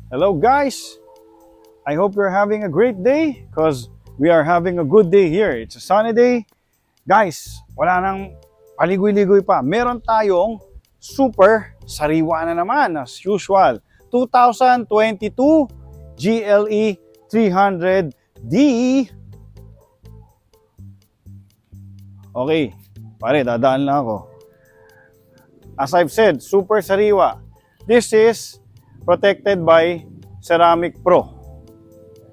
Hello guys! I hope you're having a great day because we are having a good day here. It's a sunny day. Guys, wala nang paligoy-ligoy pa. Meron tayong super sariwa na naman as usual. 2022 GLE 300D. Okay, pare, dadaan lang ako. As I've said, super sariwa. This is protected by Ceramic Pro.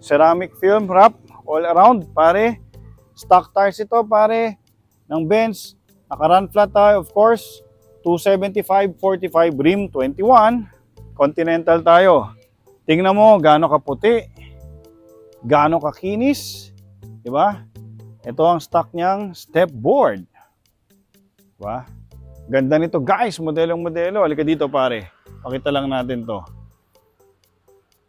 Ceramic film wrap all around, pare. Stock tires ito, pare, ng Benz. Naka-run flat tayo, of course. 275/45 rim 21. Continental tayo. Tingnan mo gaano kaputi, gaano kakinis, di ba? Ito ang stock niyang step board. Di ba? Ganda nito, guys, modelong-modelo. Halika dito, pare. Pakita lang natin 'to.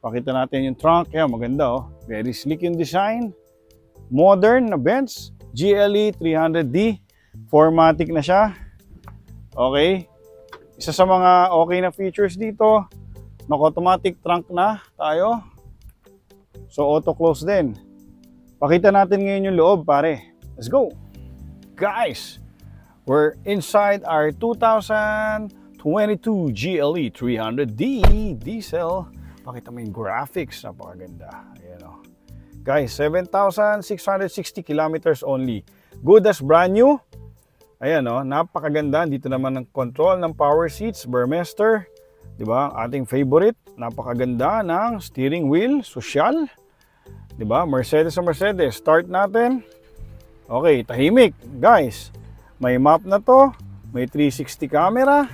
Pakita natin yung trunk. Yan, maganda, oh. Very sleek yung design. Modern na Benz. GLE 300D. 4matic na siya. Okay. Isa sa mga okay na features dito, naka-automatic trunk na tayo. So, auto-close din. Pakita natin ngayon yung loob, pare. Let's go! Guys, we're inside our 2022 GLE 300D diesel. Pakita mo yung graphics, napakaganda. Ayan, oh. Guys, 7,660 kilometers only. Good as brand new. Ayan, oh, napakaganda. Dito naman ang control ng power seats, Burmester. Diba? Ating favorite. Napakaganda ng steering wheel, social. Diba? Mercedes sa Mercedes. Start natin. Okay, tahimik. Guys, may map na to. May 360 camera.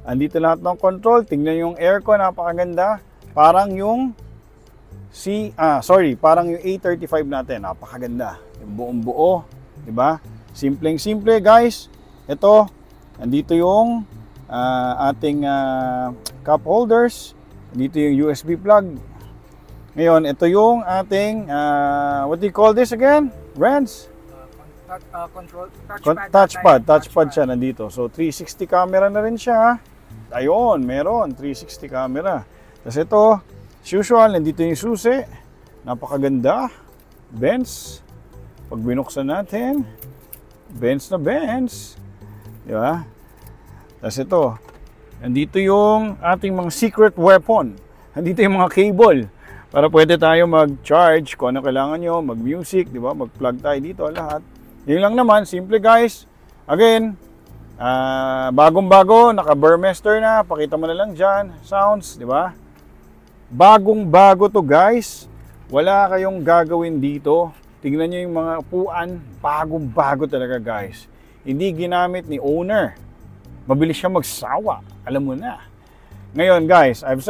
Andito lahat ng control. Tingnan yung aircon, napakaganda. Parang yung parang yung A35 natin, napakaganda. Yung buong buo, 'di ba? Simpleng-simple, guys. Ito, andito yung ating cup holders. Dito yung USB plug. Ngayon, ito yung ating what do you call this again? Rens? Control touchpad siya nandito. So 360 camera na rin siya. Ayun, meron 360 camera. Tapos ito, as usual, nandito yung susi. Napakaganda. Benz. Pag binuksan natin, Benz na Benz. Di ba? Tapos ito, nandito yung ating mga secret weapon. Nandito yung mga cable. Para pwede tayo mag-charge kung ano kailangan nyo, mag-music, di ba? Mag-plug tayo dito, lahat. Yun lang naman, simple guys. Again, bagong-bago, naka-Burmester na. Pakita mo na lang dyan. Sounds, di ba? Bagong-bago to, guys. Wala kayong gagawin dito. Tingnan nyo yung mga upuan. Bagong-bago talaga, guys. Hindi ginamit ni owner. Mabilis siya magsawa. Alam mo na. Ngayon, guys, as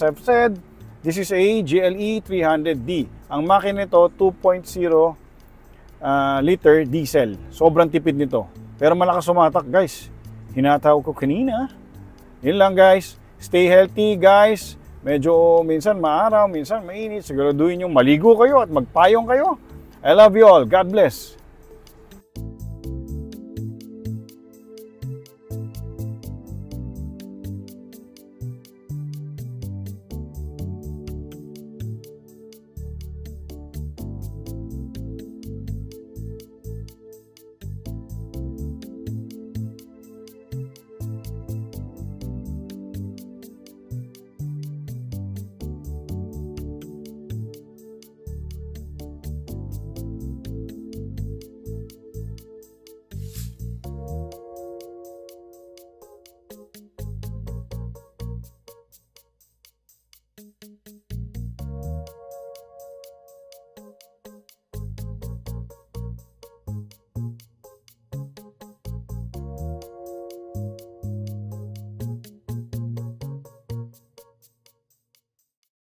I've said, this is a GLE 300D. Ang makina nito, 2.0 liter diesel. Sobrang tipid nito. Pero malakas sumatak, guys. Hinataw ko kanina. Yun lang, guys. Stay healthy, guys. Medyo minsan maaraw, minsan mainit. Siguraduhin yung maligo kayo at magpayong kayo. I love you all. God bless.